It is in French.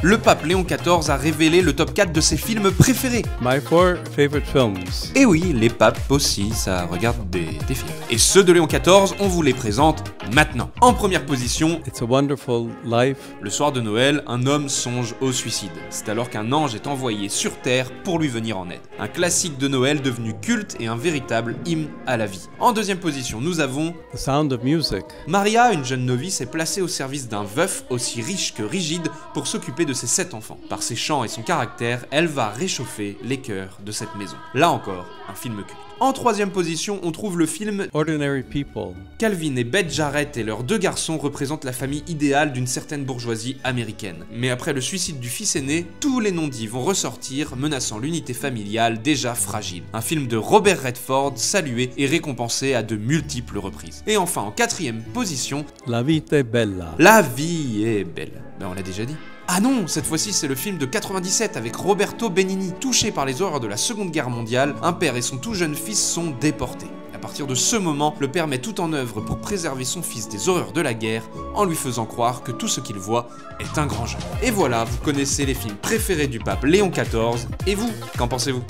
le pape Léon XIV a révélé le top 4 de ses films préférés. My 4 favorite films. Et oui, les papes aussi, ça regarde des films. Et ceux de Léon XIV, on vous les présente maintenant. En première position, It's a Wonderful Life. le soir de Noël, un homme songe au suicide. C'est alors qu'un ange est envoyé sur Terre pour lui venir en aide. Un classique de Noël devenu culte et un véritable hymne à la vie. En deuxième position, nous avons The Sound of Music. Maria, une jeune novice, est placée au service d'un veuf aussi riche que rigide pour s'occuper de ses 7 enfants. Par ses chants et son caractère, elle va réchauffer les cœurs de cette maison. Là encore, un film culte. En troisième position, on trouve le film Ordinary People. Calvin et Beth Jarrett et leurs 2 garçons représentent la famille idéale d'une certaine bourgeoisie américaine. Mais après le suicide du fils aîné, tous les non-dits vont ressortir, menaçant l'unité familiale déjà fragile. Un film de Robert Redford, salué et récompensé à de multiples reprises. Et enfin, en quatrième position, La Vita è Bella. La vie est belle. Ben on l'a déjà dit. Ah non, cette fois-ci c'est le film de 97 avec Roberto Benigni. Touché par les horreurs de la Seconde Guerre mondiale, un père et son tout jeune fils sont déportés. À partir de ce moment, le père met tout en œuvre pour préserver son fils des horreurs de la guerre, en lui faisant croire que tout ce qu'il voit est un grand jeu. Et voilà, vous connaissez les films préférés du pape Léon XIV, et vous, qu'en pensez-vous ?